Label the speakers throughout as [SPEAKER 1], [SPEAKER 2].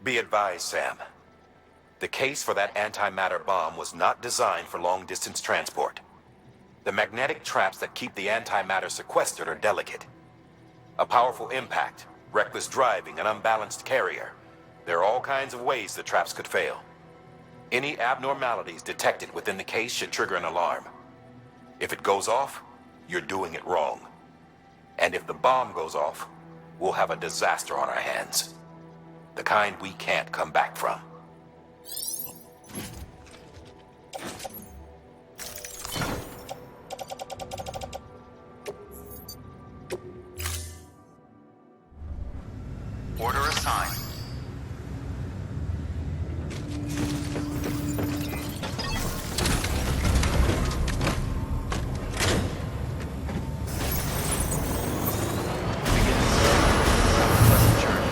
[SPEAKER 1] Be advised, Sam. The case for that antimatter bomb was not designed for long-distance transport. The magnetic traps that keep the antimatter sequestered are delicate. A powerful impact, reckless driving, an unbalanced carrier. There are all kinds of ways the traps could fail. Any abnormalities detected within the case should trigger an alarm. If it goes off, you're doing it wrong. And if the bomb goes off, we'll have a disaster on our hands. The kind we can't come back from.
[SPEAKER 2] Order assigned. Begin southwest journey.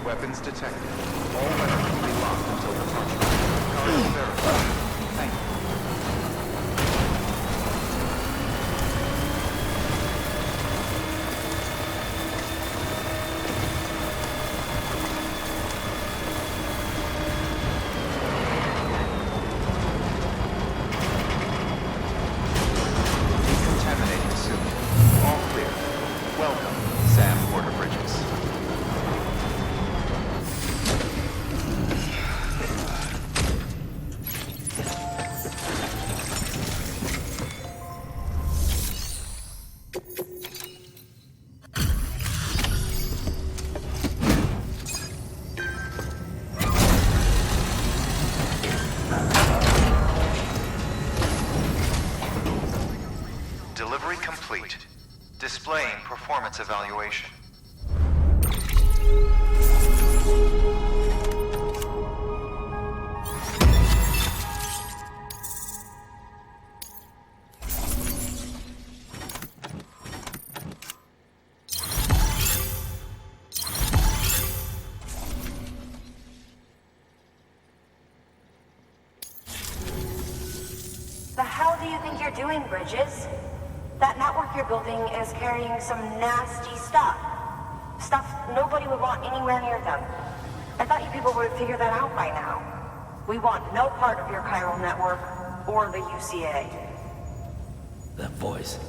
[SPEAKER 2] Weapons detected. All weapons will be locked until departure. Cargo verified. Thank you. Decontaminating soon. All clear. Welcome, Sam Porter Bridges. Delivery complete. Displaying performance evaluation.
[SPEAKER 3] The hell do you think you're doing, Bridges? That network you're building is carrying some nasty stuff. Stuff nobody would want anywhere near them. I thought you people would have figured that out by now. We want no part of your chiral network or the UCA.
[SPEAKER 4] That voice.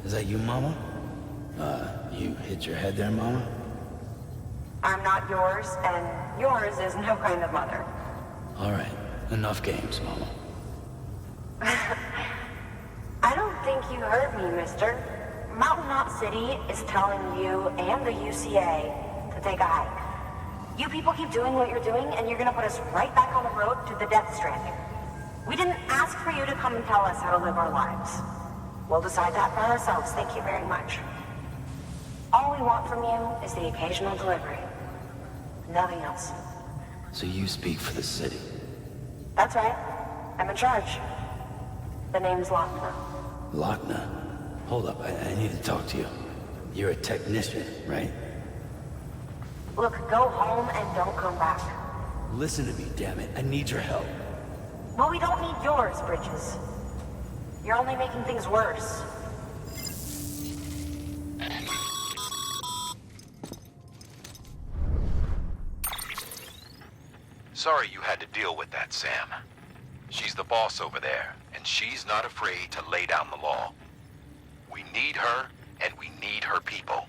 [SPEAKER 4] Is that you, Mama? You hit your head there, Mama?
[SPEAKER 3] I'm not yours, and yours is no kind of mother.
[SPEAKER 4] All right. Enough games, Mama.
[SPEAKER 3] I don't think you heard me, mister. Mountain Knot City is telling you and the UCA to take a hike. You people keep doing what you're doing, and you're gonna put us right back on the road to the death stranding. We didn't ask for you to come and tell us how to live our lives. We'll decide that for ourselves, thank you very much. All we want from you is the occasional delivery. Nothing else.
[SPEAKER 4] So you speak for the city.
[SPEAKER 3] That's right. I'm in charge. The name's Lochner.
[SPEAKER 4] Lochner? Hold up, I need to talk to you. You're a technician, right?
[SPEAKER 3] Look, go home and don't come back.
[SPEAKER 4] Listen to me, damn it. I need your help.
[SPEAKER 3] Well, we don't need yours, Bridges. You're only making things worse.
[SPEAKER 1] Sorry you had to deal with that, Sam. She's the boss over there, and she's not afraid to lay down the law. We need her, and we need her people.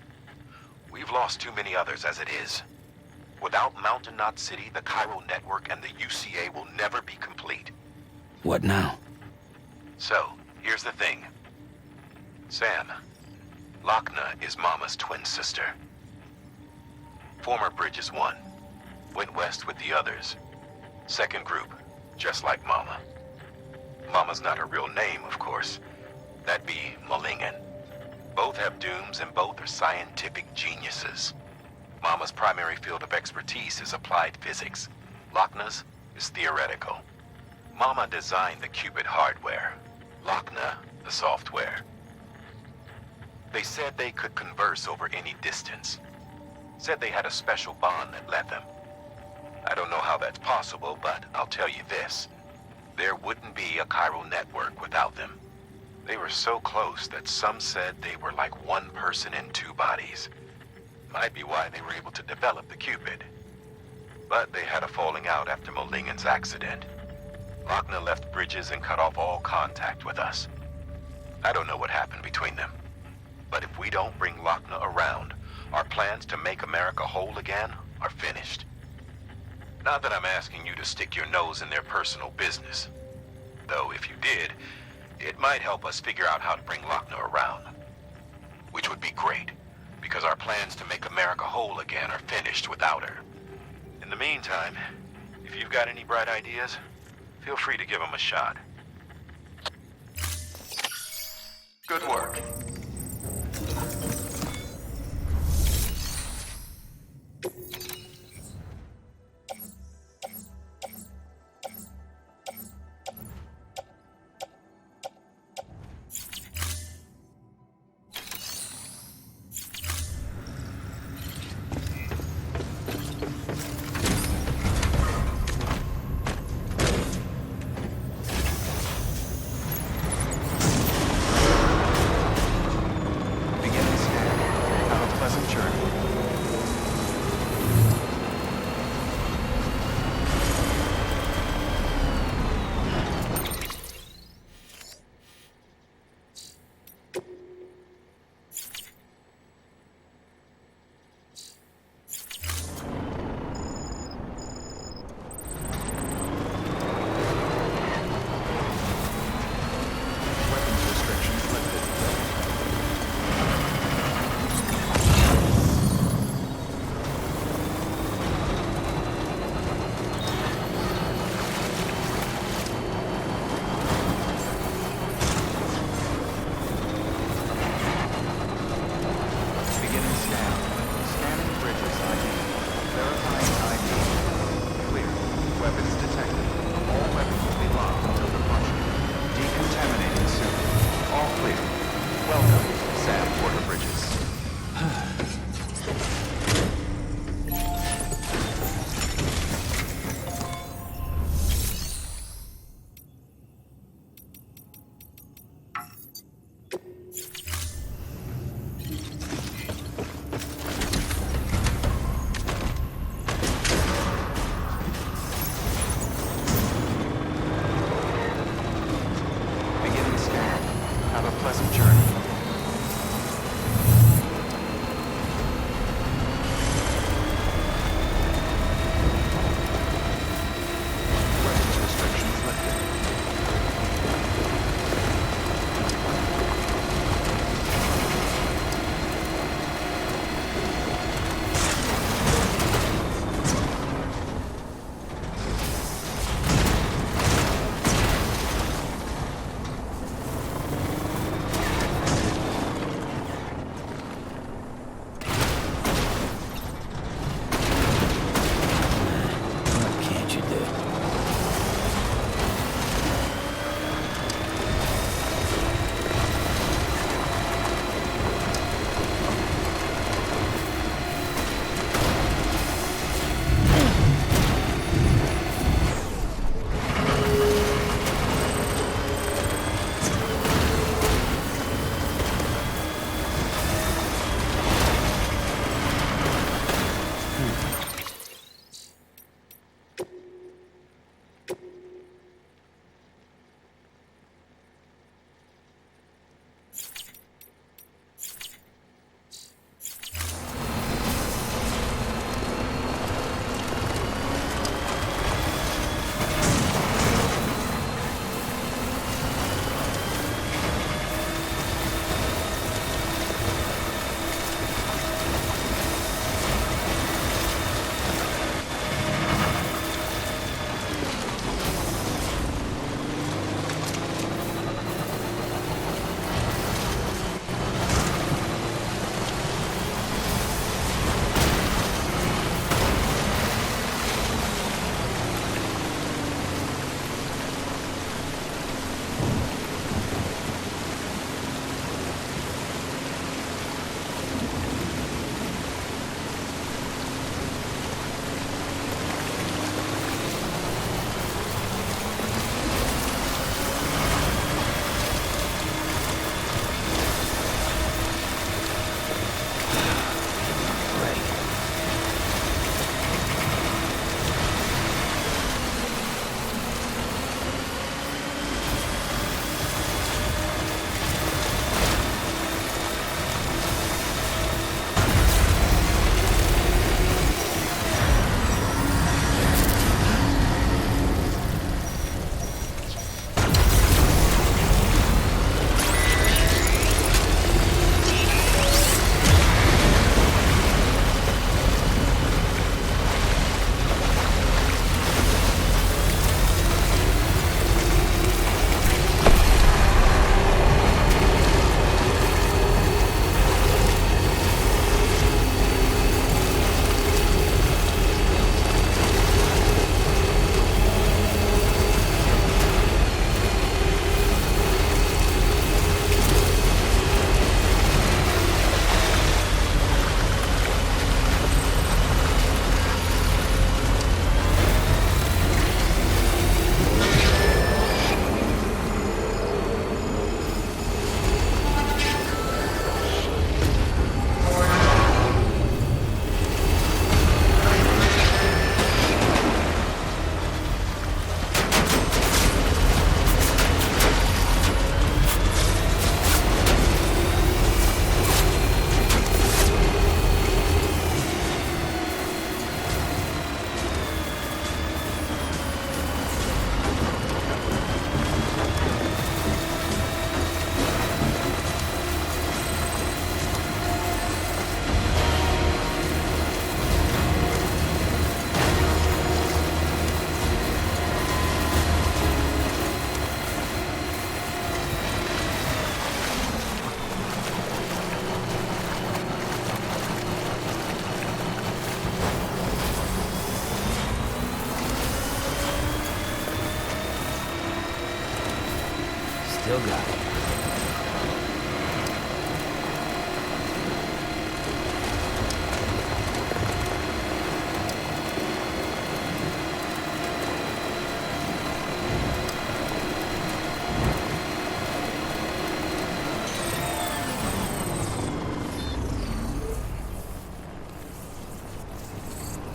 [SPEAKER 1] We've lost too many others as it is. Without Mountain Knot City, the Chiral Network, and the UCA will never be complete.
[SPEAKER 4] What now?
[SPEAKER 1] So, here's the thing. Sam, Lochner is Mama's twin sister. Former Bridges 1. Went west with the others. Second group, just like Mama. Mama's not her real name, of course. That'd be Malingen. Both have dooms and both are scientific geniuses. Mama's primary field of expertise is applied physics. Lochner's is theoretical. Mama designed the qubit hardware. Lochner, the software. They said they could converse over any distance. Said they had a special bond that led them. I don't know how that's possible, but I'll tell you this. There wouldn't be a chiral network without them. They were so close that some said they were like one person in two bodies. Might be why they were able to develop the qubit. But they had a falling out after Molingen's accident. Lochner left Bridges and cut off all contact with us. I don't know what happened between them. But if we don't bring Lochner around, our plans to make America whole again are finished. Not that I'm asking you to stick your nose in their personal business. Though if you did, it might help us figure out how to bring Lochner around. Which would be great, because our plans to make America whole again are finished without her. In the meantime, if you've got any bright ideas, feel free to give them a shot.
[SPEAKER 2] Good work.
[SPEAKER 4] Still got it.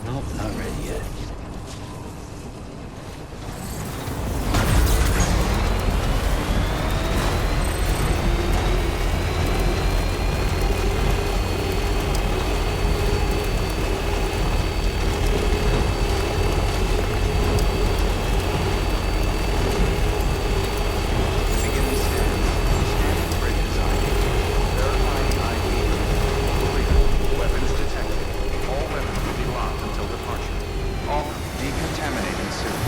[SPEAKER 4] Nope, not ready yet.
[SPEAKER 2] Begin the scan. Scanning bridge design. Verifying ID. Clear. Weapons detected. All weapons will be locked until departure. All decontaminating soon.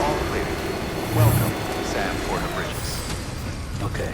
[SPEAKER 2] All clear. Welcome, Sam Porter Bridges.
[SPEAKER 4] Okay.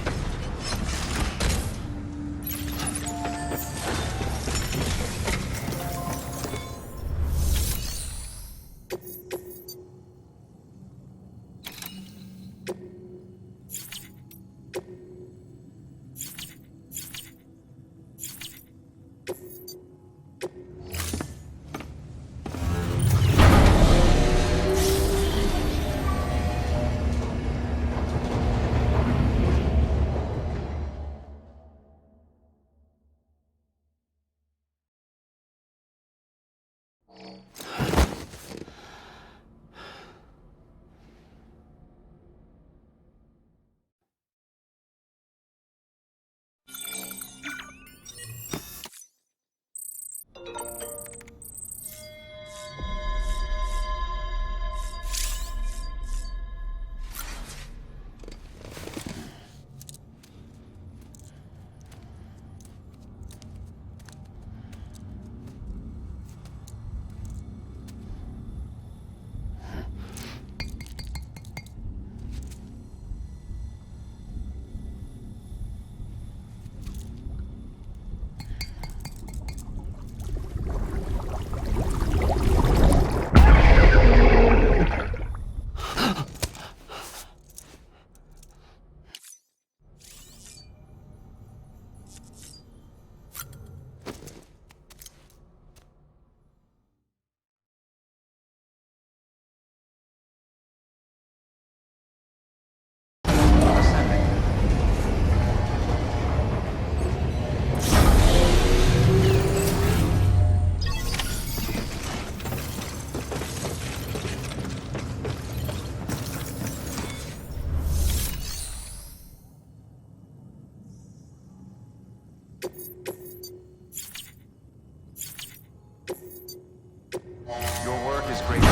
[SPEAKER 2] Ascending. Your work is great.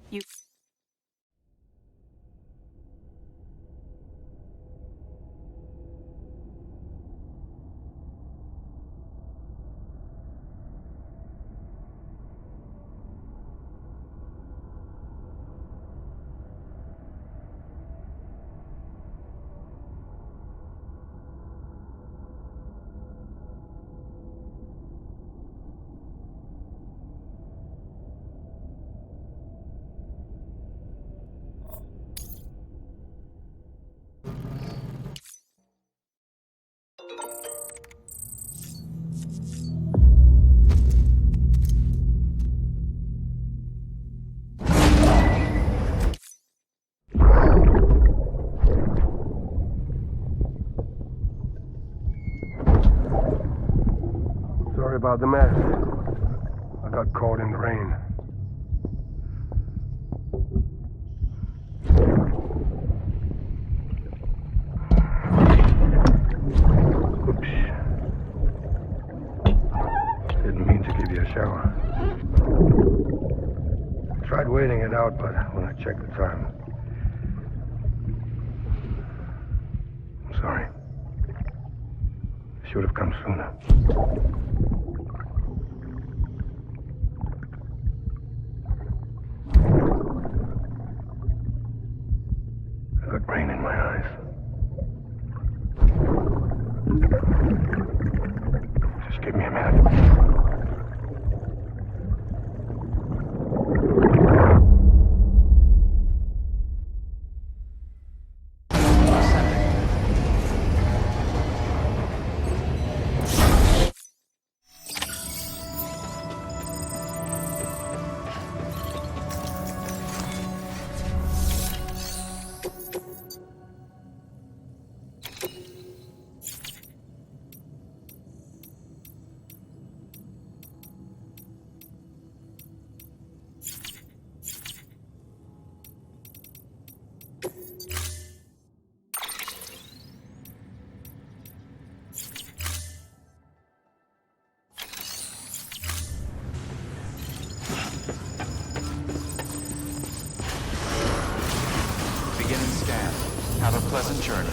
[SPEAKER 3] You.
[SPEAKER 5] Sorry about the mess. I got caught in the rain. when I checked the time. I'm sorry. I should have come sooner. I got rain in my eyes. Just give me a minute.
[SPEAKER 2] Beginning scan. Have a pleasant journey.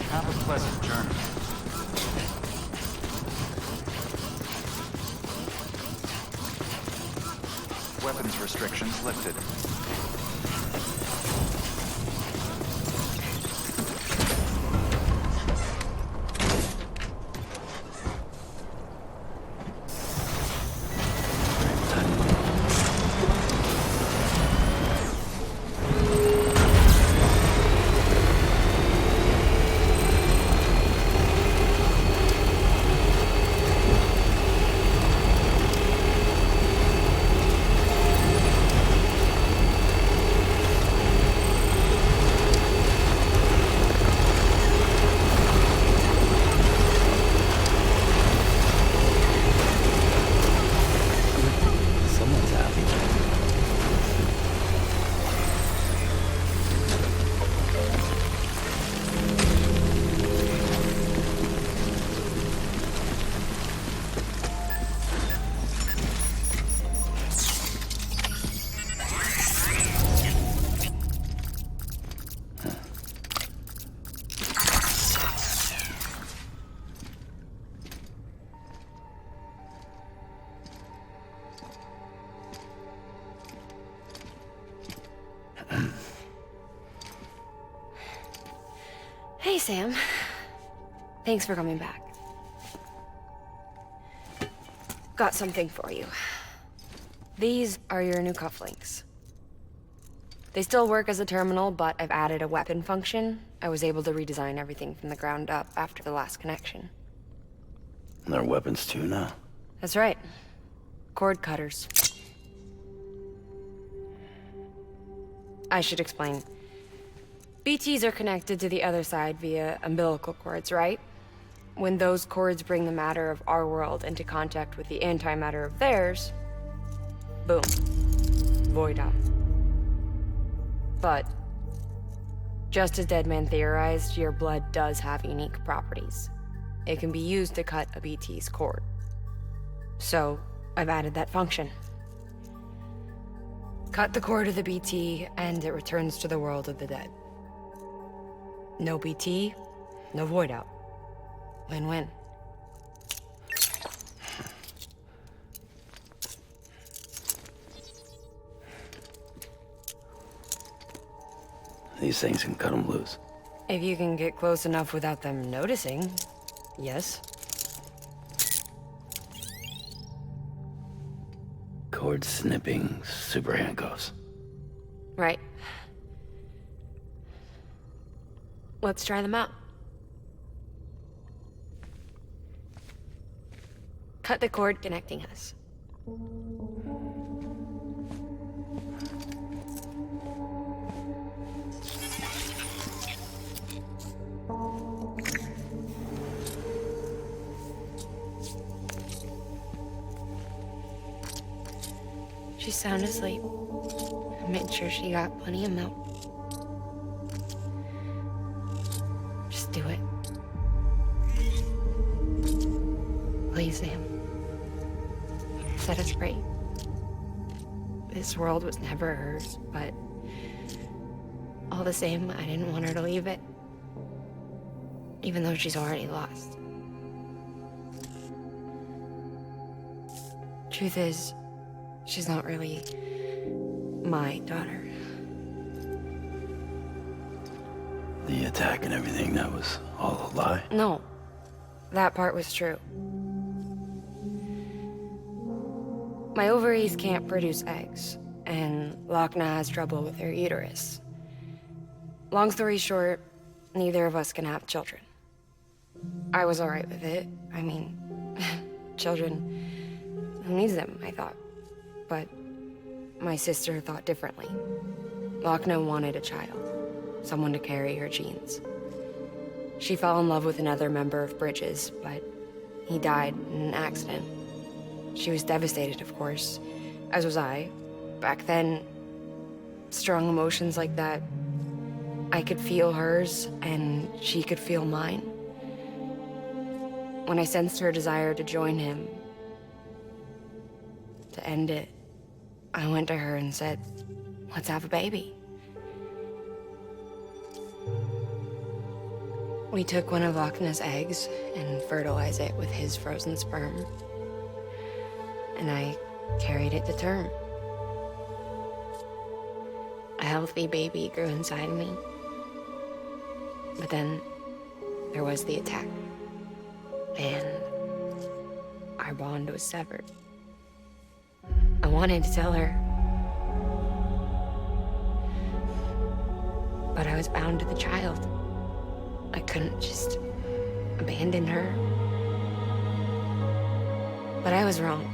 [SPEAKER 2] Have a pleasant journey. Weapons restrictions lifted.
[SPEAKER 4] Someone's happy.
[SPEAKER 6] Hey, Sam. Thanks for coming back. Got something for you. These are your new cufflinks. They still work as a terminal, but I've added a weapon function. I was able to redesign everything from the ground up after the last connection.
[SPEAKER 4] And they're weapons too now.
[SPEAKER 6] That's right. Cord cutters. I should explain. BTs are connected to the other side via umbilical cords, right? When those cords bring the matter of our world into contact with the antimatter of theirs, boom. Void out. But, just as Deadman theorized, your blood does have unique properties. It can be used to cut a BT's cord. So, I've added that function. Cut the cord of the BT, and it returns to the world of the dead. No BT, no void out. Win-win.
[SPEAKER 4] These things can cut them loose.
[SPEAKER 6] If you can get close enough without them noticing, yes.
[SPEAKER 4] Cord snipping super handcuffs.
[SPEAKER 6] Right. Let's try them out. Cut the cord connecting us. She's sound asleep. I made sure she got plenty of milk. Just do it. Please, Sam. Set us free. This world was never hers, but all the same, I didn't want her to leave it. Even though she's already lost. Truth is, she's not really my daughter.
[SPEAKER 4] The attack and everything, that was all a lie?
[SPEAKER 6] No, that part was true. My ovaries can't produce eggs, and Lochna has trouble with her uterus. Long story short, neither of us can have children. I was alright with it. I mean, children, who needs them, I thought. But my sister thought differently. Lochna wanted a child, someone to carry her genes. She fell in love with another member of Bridges, but he died in an accident. She was devastated, of course, as was I. Back then, strong emotions like that, I could feel hers, and she could feel mine. When I sensed her desire to join him, to end it, I went to her and said, let's have a baby. We took one of Lochna's eggs and fertilized it with his frozen sperm. And I carried it to term. A healthy baby grew inside me. But then there was the attack. And our bond was severed. I wanted to tell her. But I was bound to the child. I couldn't just abandon her. But I was wrong.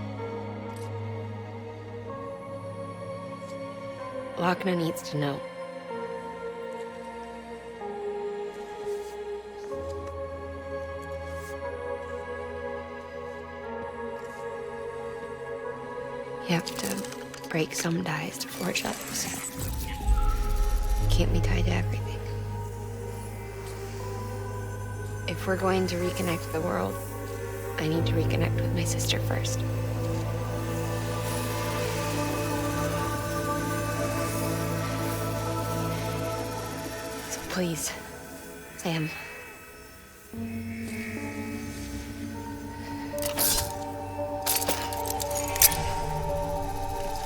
[SPEAKER 6] Lochna needs to know. You have to break some ties to forge others. Can't be tied to everything. If we're going to reconnect the world, I need to reconnect with my sister first. So please, Sam.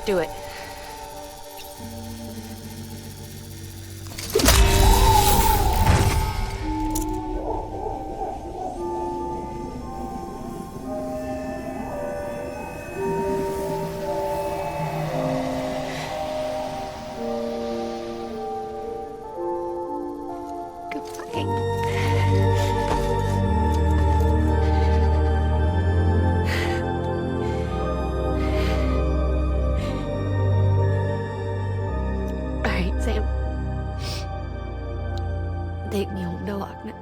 [SPEAKER 6] Do it. Take me home to Lochna.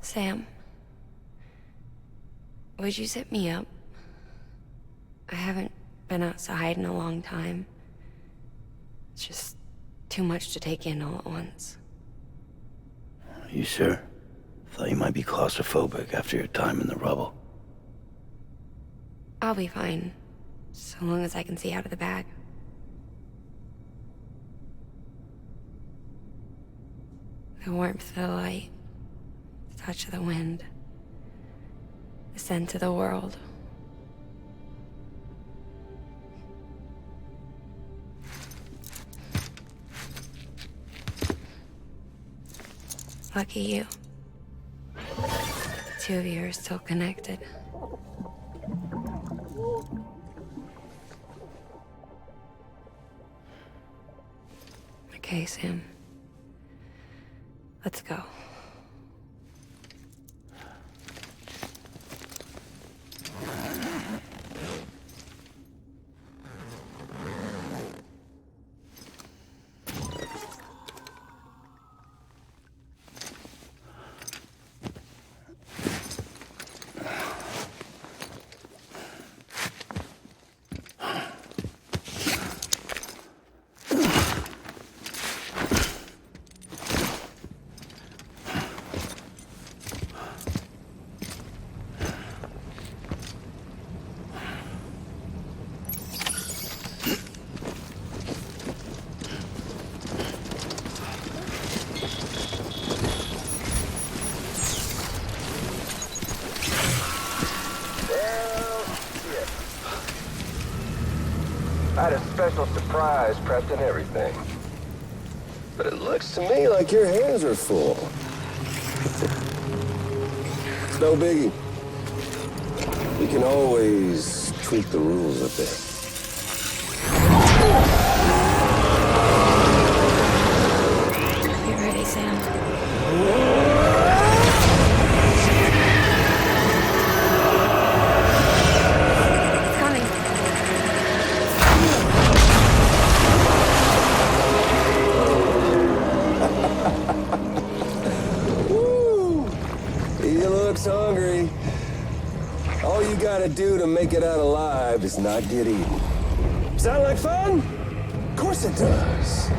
[SPEAKER 6] Sam, would you sit me up? I haven't been outside in a long time. It's just too much to take in all at once.
[SPEAKER 4] You sure? Thought you might be claustrophobic after your time in the rubble.
[SPEAKER 6] I'll be fine, so long as I can see out of the bag. The warmth of the light, the touch of the wind, the scent of the world. Lucky you. The two of you are still connected. Okay, Sam. Let's go.
[SPEAKER 5] special surprise prepped and everything. But it looks to me like your hands are full. It's no biggie. We can always tweak the rules a bit.
[SPEAKER 6] Get ready, Sam. It's coming.
[SPEAKER 5] Woo! He looks hungry. All you gotta do to make it out alive is not get eaten. Sound like fun? Of course it does.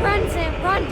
[SPEAKER 6] Run, Sam, run!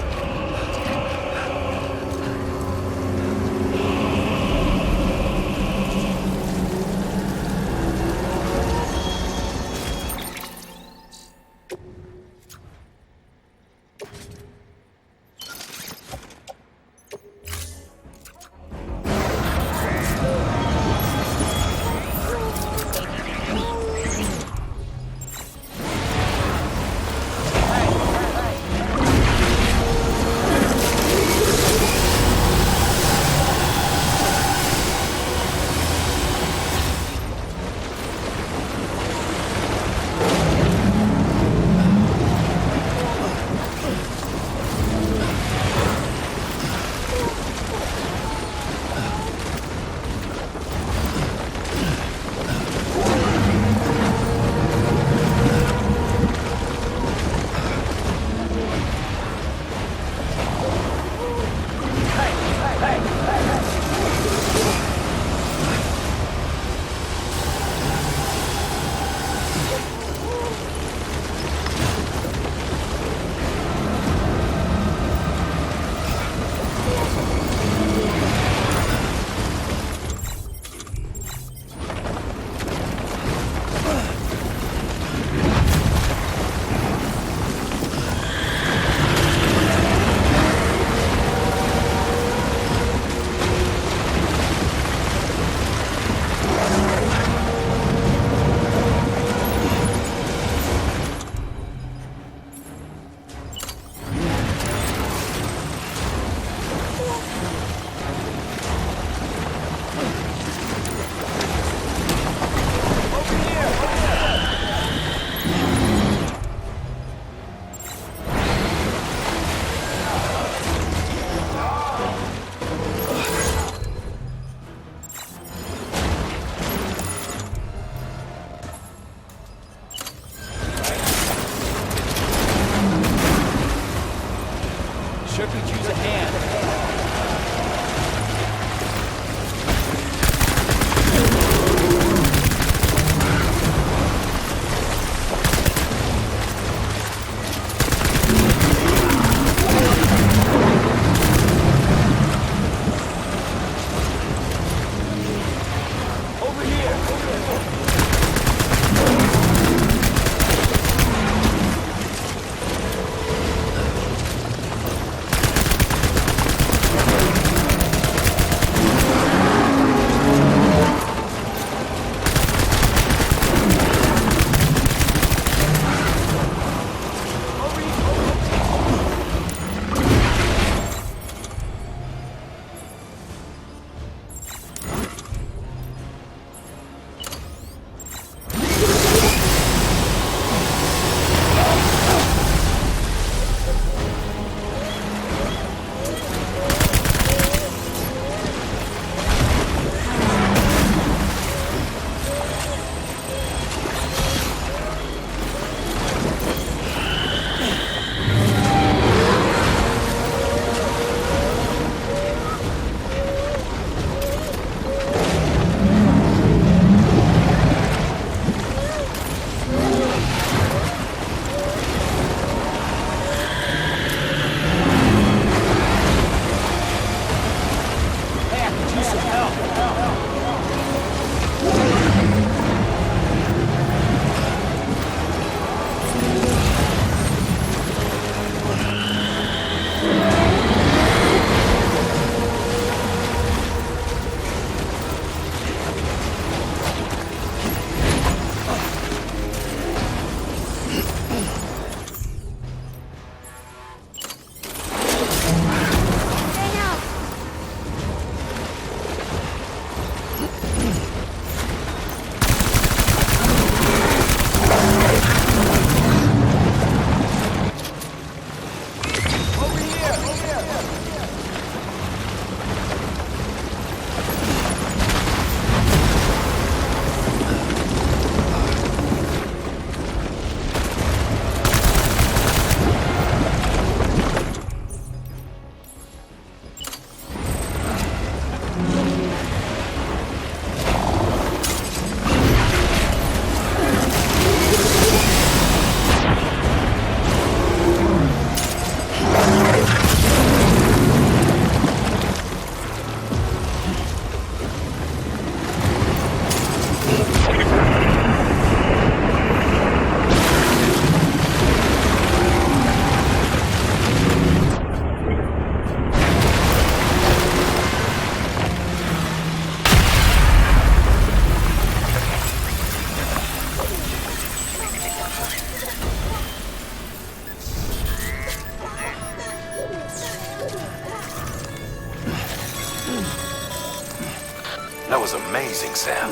[SPEAKER 1] That was amazing, Sam.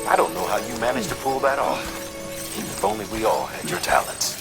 [SPEAKER 1] I don't know how you managed to pull that off. If only we all had your talents.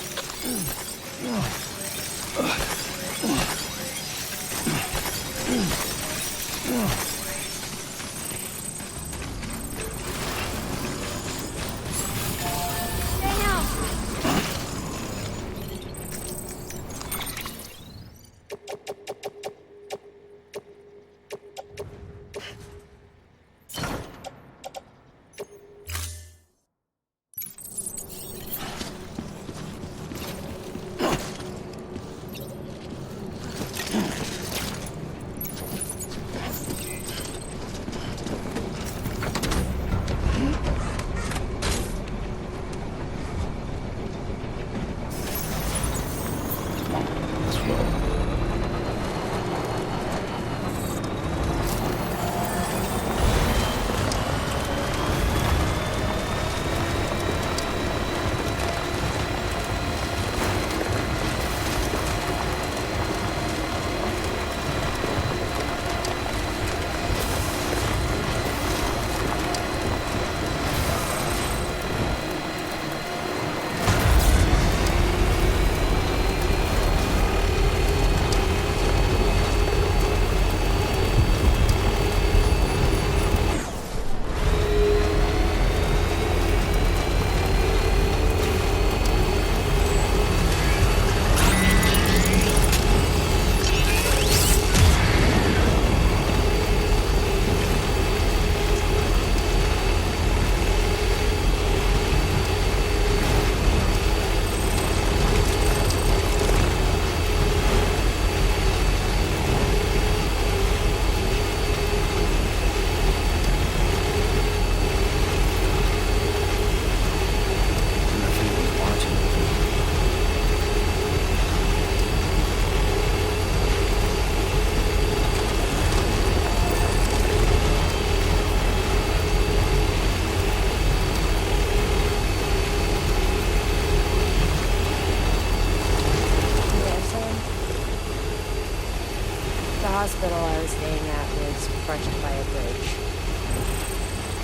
[SPEAKER 6] The hospital I was staying at was fronted by a bridge.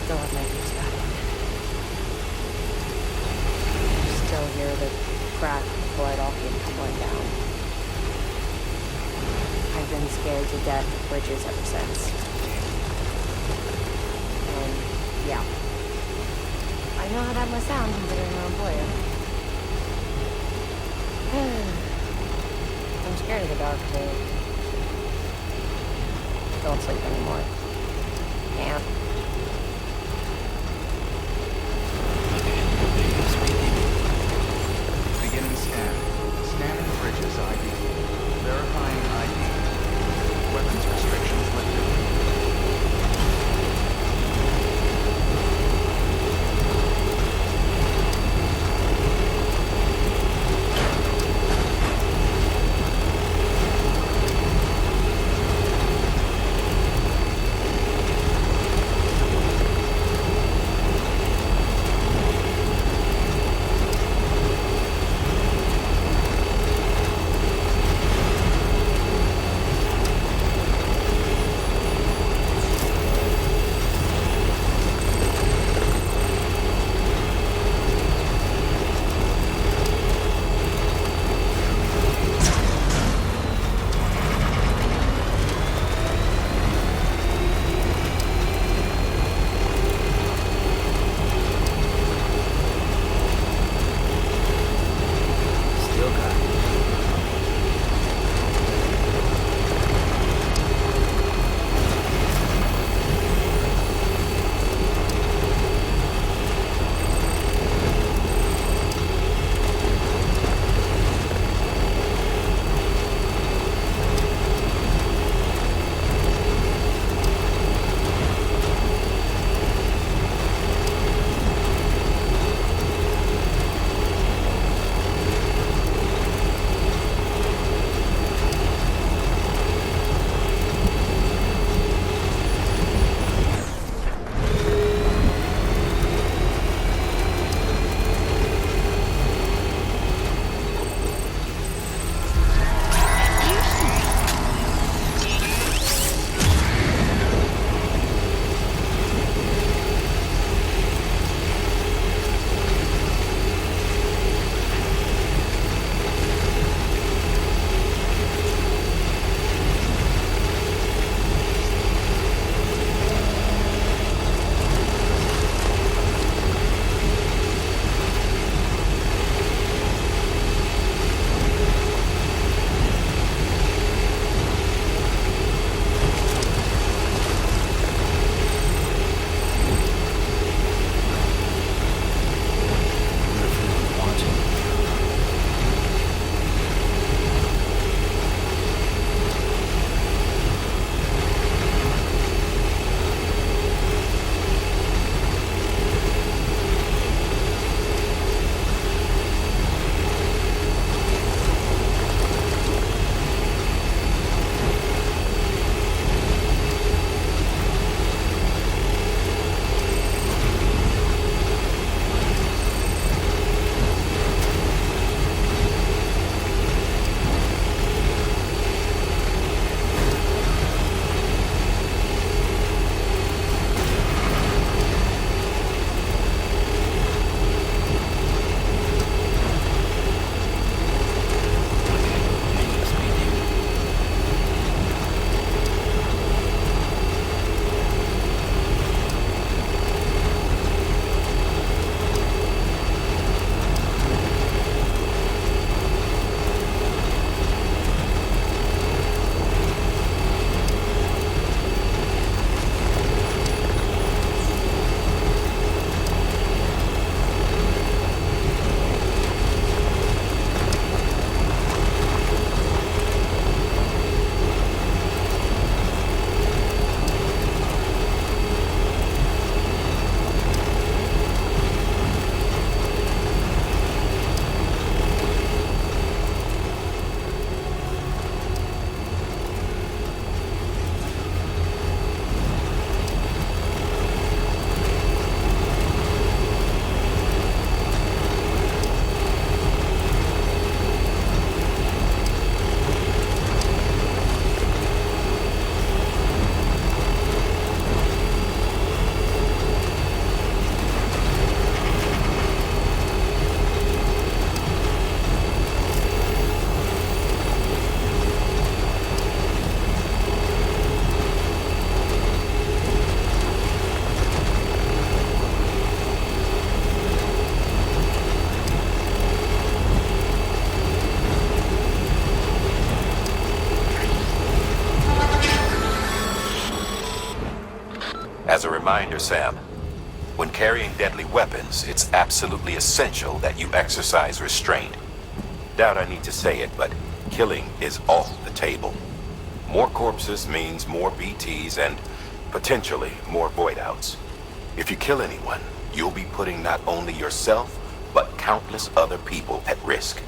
[SPEAKER 6] Still have nightmares about it. Still hear the crack before it all came tumbling down. I've been scared to death of bridges ever since. And, yeah. I know how that must sound considering our employer. I'm scared of the dark, too. Don't sleep anymore. Can't.
[SPEAKER 2] Beginning scan. Scanning bridges ID. Verifying ID. Weapons restrictions lifted.
[SPEAKER 1] As a reminder, Sam, when carrying deadly weapons, it's absolutely essential that you exercise restraint. Doubt I need to say it, but killing is off the table. More corpses means more BTs and potentially more void outs. If you kill anyone, you'll be putting not only yourself, but countless other people at risk.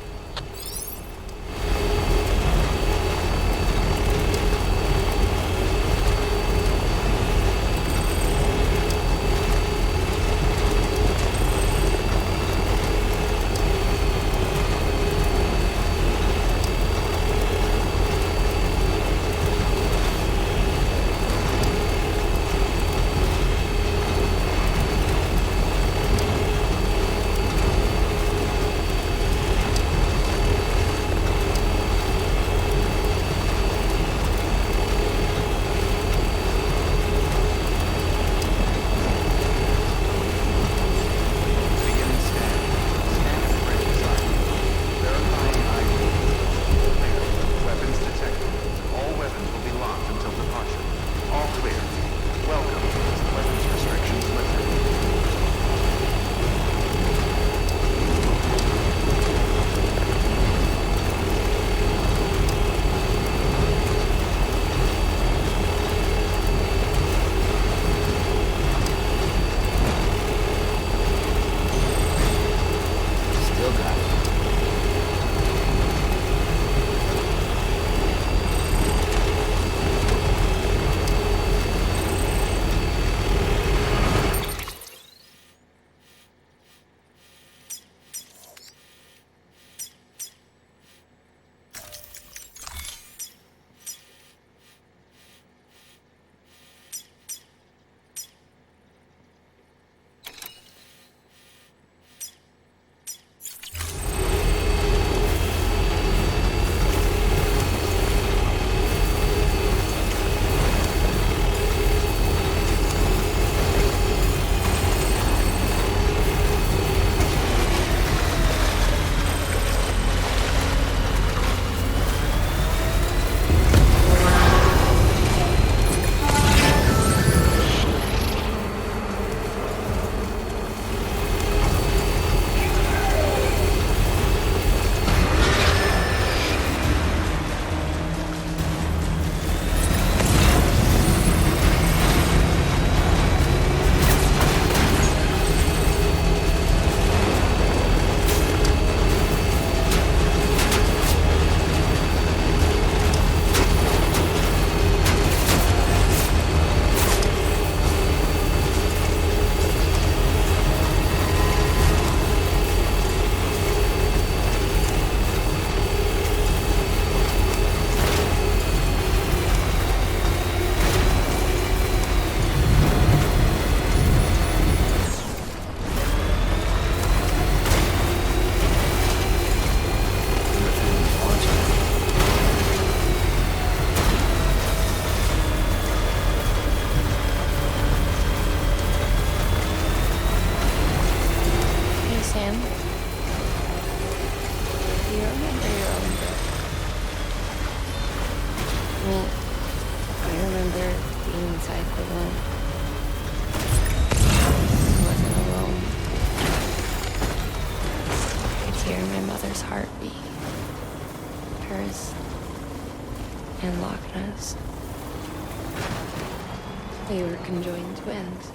[SPEAKER 6] We were conjoined twins.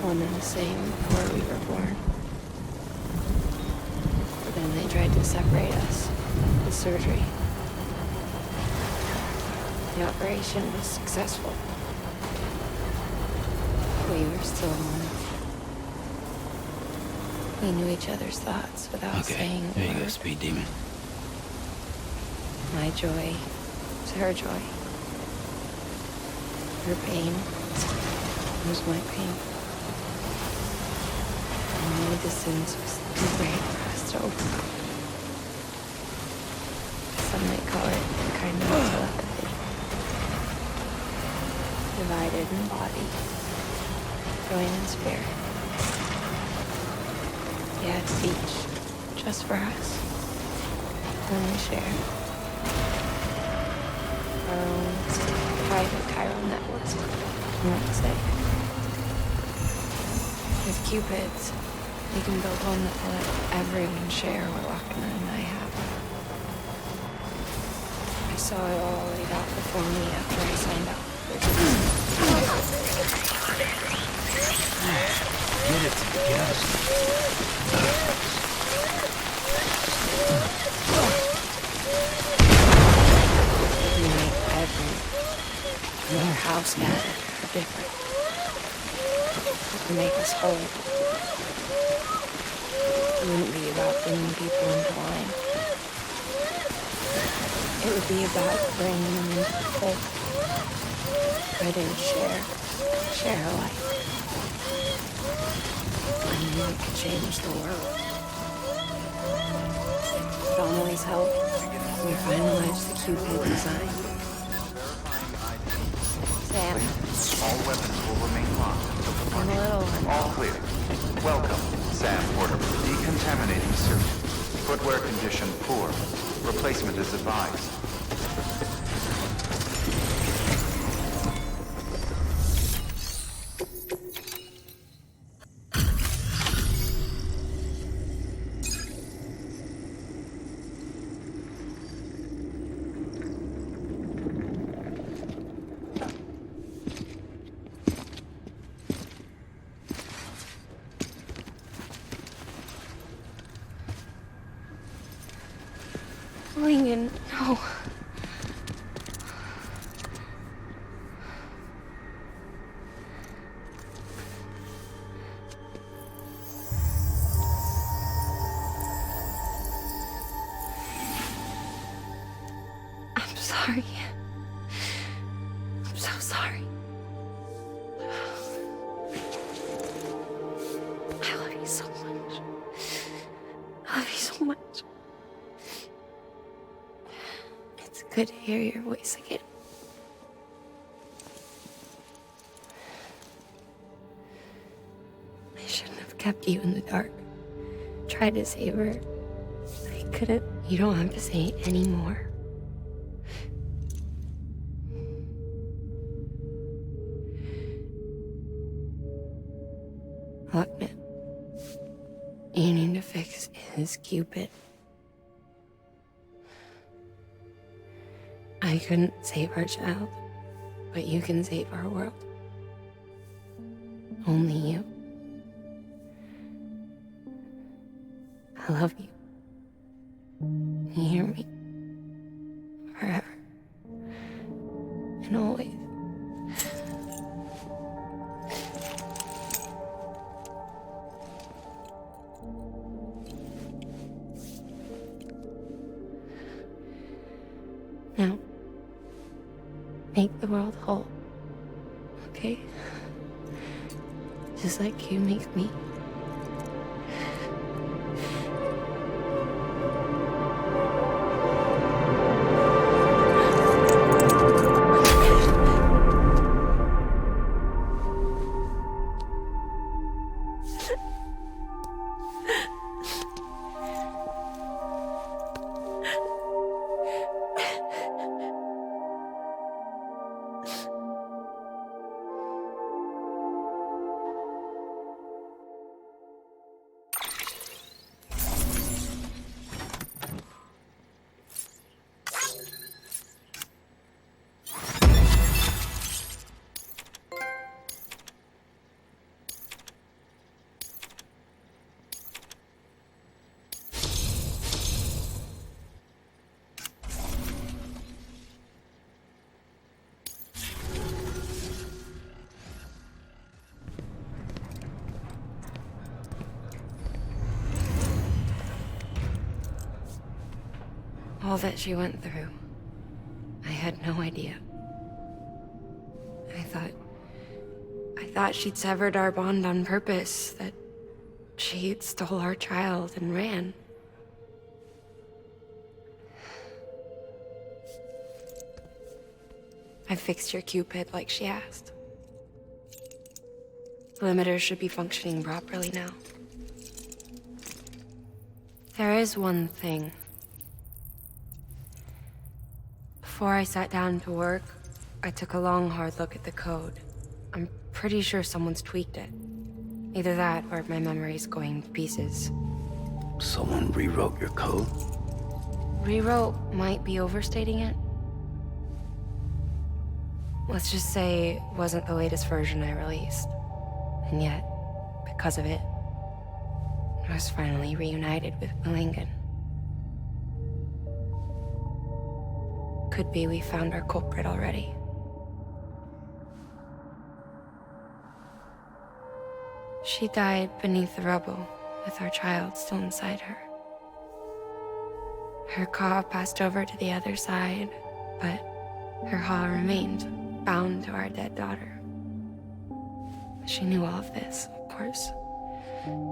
[SPEAKER 6] One and the same before we were born. But then they tried to separate us with surgery. The operation was successful. We were still one. We knew each other's thoughts without saying a
[SPEAKER 4] there you go,
[SPEAKER 6] word.
[SPEAKER 4] Speed Demon.
[SPEAKER 6] My joy was her joy. Her pain was my pain. And the distance was too great for us to overcome. Some might call it a kind of telepathy. Divided in body, joined in spirit. Yet each just for us. And we share. our own private chiral networks, you might say. With Cupids, we can build one that will let everyone share what Lockman and I have. I saw it all laid out before me after I signed up.
[SPEAKER 4] Get it together.
[SPEAKER 6] We make every house gather are different. To make us whole. It wouldn't be about bringing people into line. It would be about bringing them into the fold. Where they would share alike. And then we could change the world. Donnelly's help, we finalized the Cupid design. Sam.
[SPEAKER 2] All weapons will remain locked until
[SPEAKER 6] I'm a
[SPEAKER 2] departure.
[SPEAKER 6] little
[SPEAKER 2] All clear. Welcome, Sam Porter. Decontaminating suit. Footwear condition poor. Replacement is advised.
[SPEAKER 6] Lincoln, no. I'm sorry. I'm so sorry. I love you so much. I love you so much. It's good to hear your voice again. I shouldn't have kept you in the dark. Tried to save her. I couldn't. You don't have to say it anymore. Look, man. You need to fix his Cupid. I couldn't save our child, but you can save our world. Only you. I love you. You hear me? Forever. And always. Now, make the world whole, okay? Just like you make me. All that she went through, I had no idea. I thought she'd severed our bond on purpose, that she stole our child and ran. I fixed your Cupid like she asked. The limiter should be functioning properly now. There is one thing. Before I sat down to work, I took a long, hard look at the code. I'm pretty sure someone's tweaked it. Either that, or my memory's going to pieces.
[SPEAKER 4] Someone rewrote your code?
[SPEAKER 6] Rewrote might be overstating it. Let's just say it wasn't the latest version I released. And yet, because of it, I was finally reunited with Malingen. Could be we found our culprit already. She died beneath the rubble, with our child still inside her. Her Ka passed over to the other side, but her Ha remained, bound to our dead daughter. She knew all of this, of course.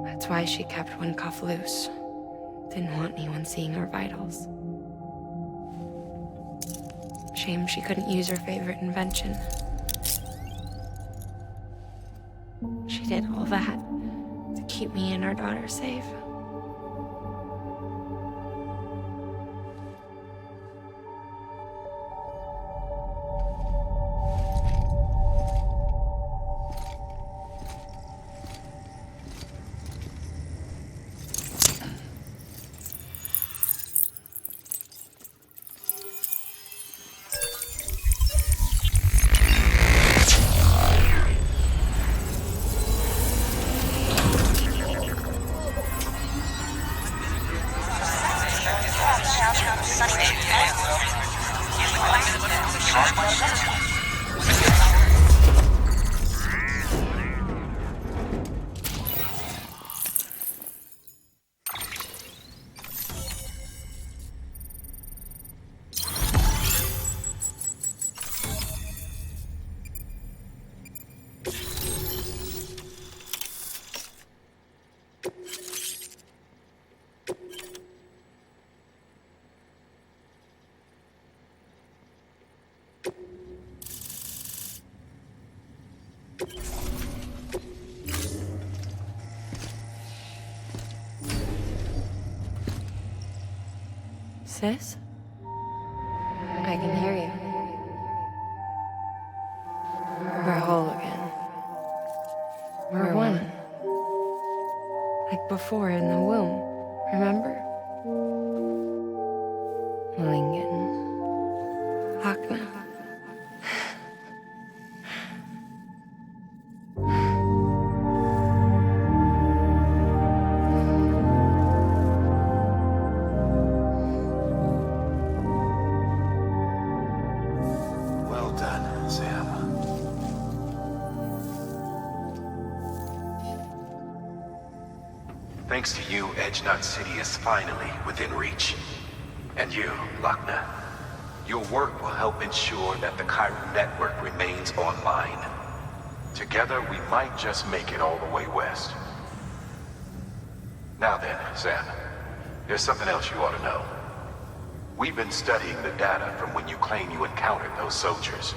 [SPEAKER 6] That's why she kept one cuff loose. Didn't want anyone seeing her vitals. Shame she couldn't use her favorite invention. She did all that to keep me and our daughter safe. Sis? I can hear you. We're whole again. We're one. Like before in the womb, remember? Malingen. Lochner.
[SPEAKER 1] Well done, Sam. Thanks to you, Edgenut City is finally within reach. And you, Lochner. Your work will help ensure that the Chiral network remains online. Together, we might just make it all the way west. Now then, Sam, there's something else you ought to know. We've been studying the data from when you claim you encountered those soldiers.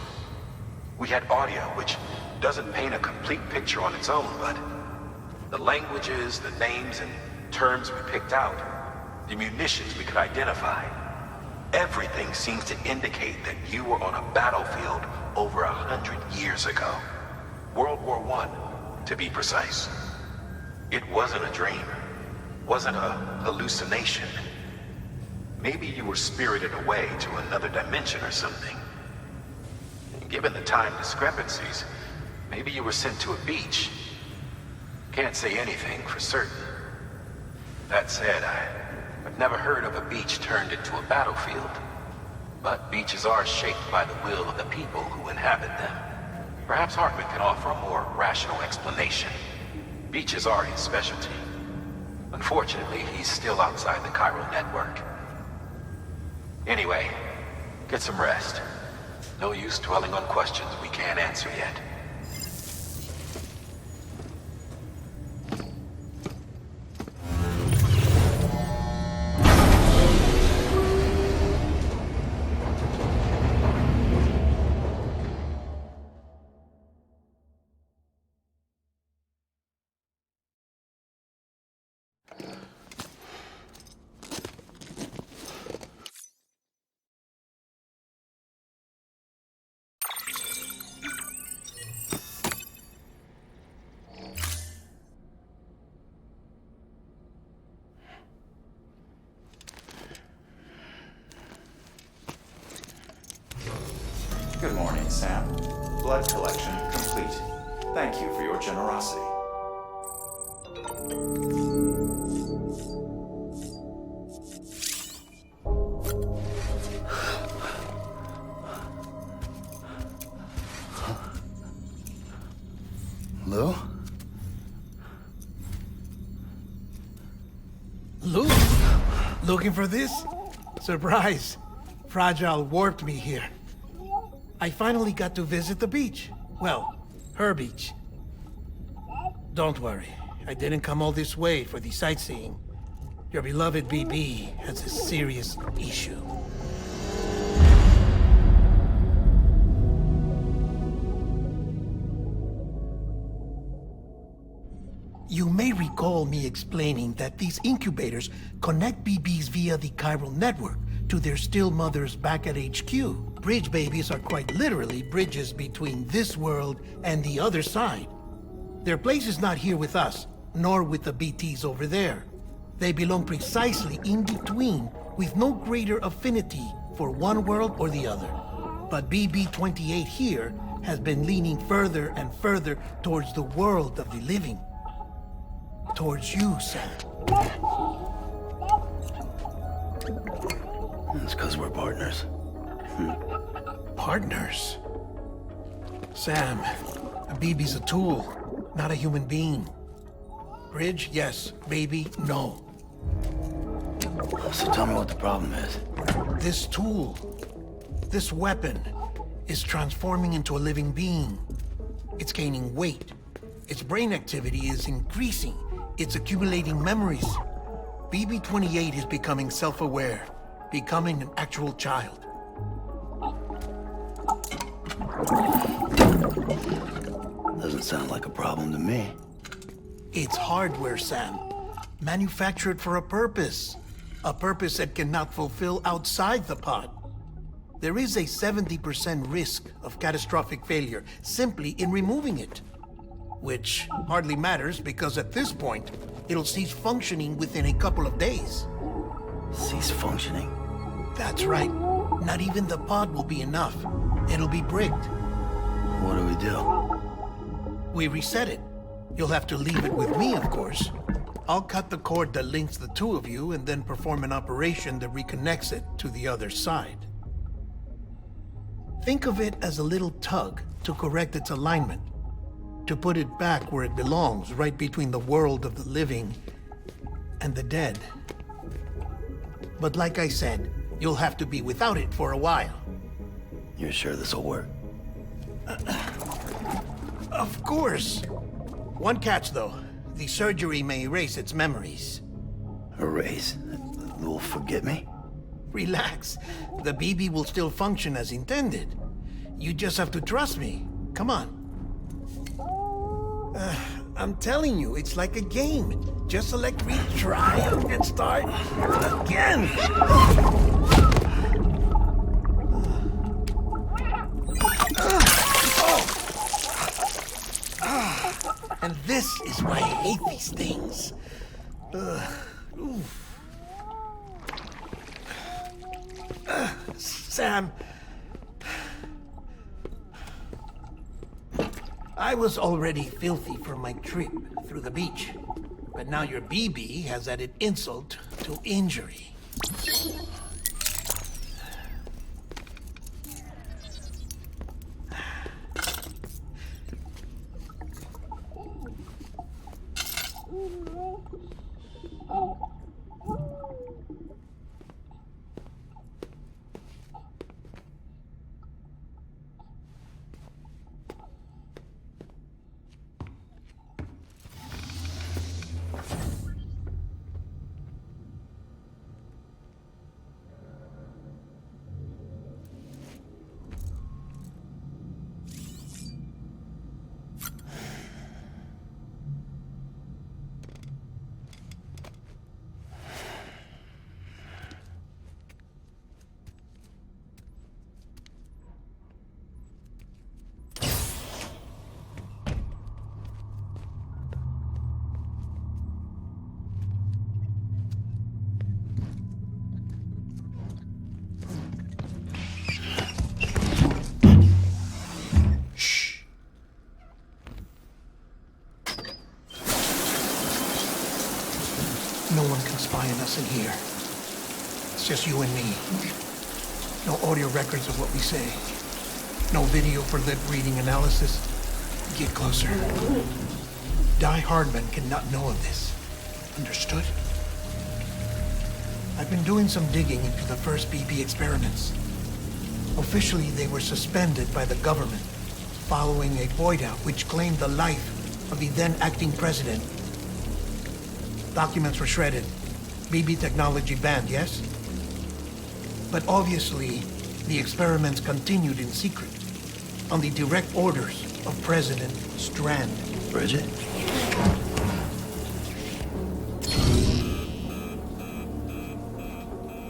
[SPEAKER 1] We had audio, which doesn't paint a complete picture on its own, but the languages, the names, and terms we picked out, the munitions we could identify, everything seems to indicate that you were on a battlefield over 100 years ago. World War I, to be precise. It wasn't a dream. Wasn't a hallucination. Maybe you were spirited away to another dimension or something. Given the time discrepancies, maybe you were sent to a beach. Can't say anything for certain. That said, I've never heard of a beach turned into a battlefield. But beaches are shaped by the will of the people who inhabit them. Perhaps Hartman can offer a more rational explanation. Beaches are his specialty. Unfortunately, he's still outside the Chiral network. Anyway, get some rest. No use dwelling on questions we can't answer yet.
[SPEAKER 2] Sam. Blood collection complete. Thank you for your generosity.
[SPEAKER 4] Lou?
[SPEAKER 7] Lou? Looking for this? Surprise. Fragile warped me here. I finally got to visit the beach. Well, her beach. Don't worry. I didn't come all this way for the sightseeing. Your beloved BB has a serious issue. You may recall me explaining that these incubators connect BBs via the chiral network to their still mothers back at HQ. Bridge babies are quite literally bridges between this world and the other side. Their place is not here with us, nor with the BTs over there. They belong precisely in between, with no greater affinity for one world or the other. But BB-28 here has been leaning further and further towards the world of the living. Towards you, Sam.
[SPEAKER 4] It's because we're partners.
[SPEAKER 7] Partners? Sam, BB's a tool, not a human being. Bridge, yes. Baby, no.
[SPEAKER 4] So tell me what the problem is.
[SPEAKER 7] This tool, this weapon, is transforming into a living being. It's gaining weight. Its brain activity is increasing. It's accumulating memories. BB-28 is becoming self-aware, becoming an actual child.
[SPEAKER 4] Doesn't sound like a problem to me.
[SPEAKER 7] It's hardware, Sam. Manufactured for a purpose. A purpose that cannot fulfill outside the pod. There is a 70% risk of catastrophic failure simply in removing it. Which hardly matters because at this point, it'll cease functioning within a couple of days.
[SPEAKER 4] Cease functioning?
[SPEAKER 7] That's right. Not even the pod will be enough. It'll be bricked.
[SPEAKER 4] What do we do?
[SPEAKER 7] We reset it. You'll have to leave it with me, of course. I'll cut the cord that links the two of you and then perform an operation that reconnects it to the other side. Think of it as a little tug to correct its alignment. To put it back where it belongs, right between the world of the living and the dead. But like I said, you'll have to be without it for a while.
[SPEAKER 4] You're sure this'll work?
[SPEAKER 7] Of course. One catch, though. The surgery may erase its memories.
[SPEAKER 4] Erase? Will forget me?
[SPEAKER 7] Relax. The BB will still function as intended. You just have to trust me. Come on. I'm telling you, it's like a game. Just select retry and start again. And this is why I hate these things. Sam, I was already filthy from my trip through the beach, but now your BB has added insult to injury. spying us in here. It's just you and me. No audio records of what we say. No video for lip-reading analysis. Get closer. Die Hardman cannot know of this. Understood? I've been doing some digging into the first BB experiments. Officially, they were suspended by the government following a void-out which claimed the life of the then-acting president. Documents were shredded. BB technology banned, yes? But obviously, the experiments continued in secret, on the direct orders of President Strand.
[SPEAKER 4] Bridget?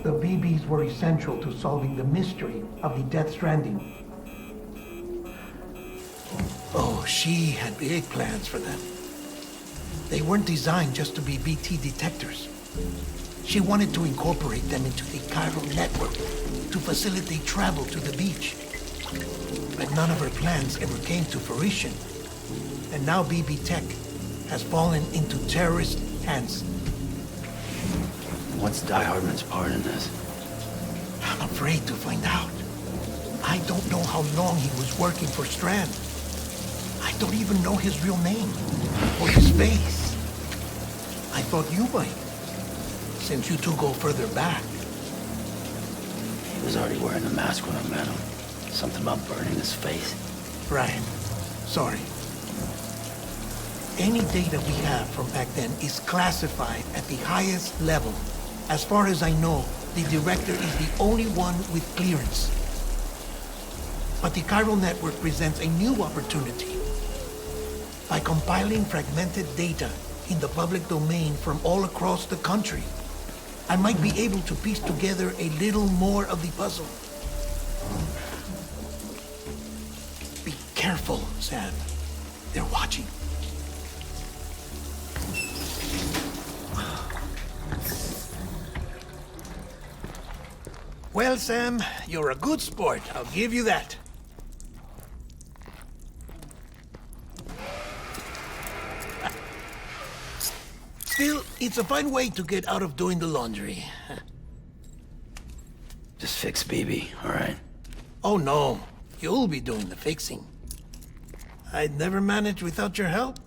[SPEAKER 7] The BBs were essential to solving the mystery of the Death Stranding. Oh, she had big plans for them. They weren't designed just to be BT detectors. She wanted to incorporate them into the chiral network to facilitate travel to the beach. But none of her plans ever came to fruition. And now BB Tech has fallen into terrorist hands.
[SPEAKER 4] What's Die Hardman's part in this?
[SPEAKER 7] I'm afraid to find out. I don't know how long he was working for Strand. I don't even know his real name or his face. I thought you might, since you two go further back.
[SPEAKER 4] He was already wearing the mask when I met him. Something about burning his face.
[SPEAKER 7] Right. Sorry. Any data we have from back then is classified at the highest level. As far as I know, the director is the only one with clearance. But the chiral network presents a new opportunity. By compiling fragmented data in the public domain from all across the country, I might be able to piece together a little more of the puzzle. Be careful, Sam. They're watching. Well, Sam, you're a good sport. I'll give you that. Still, it's a fine way to get out of doing the laundry.
[SPEAKER 4] Just fix BB, all right?
[SPEAKER 7] Oh, no. You'll be doing the fixing. I'd never manage without your help.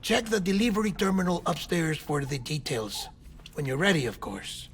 [SPEAKER 7] Check the delivery terminal upstairs for the details. When you're ready, of course.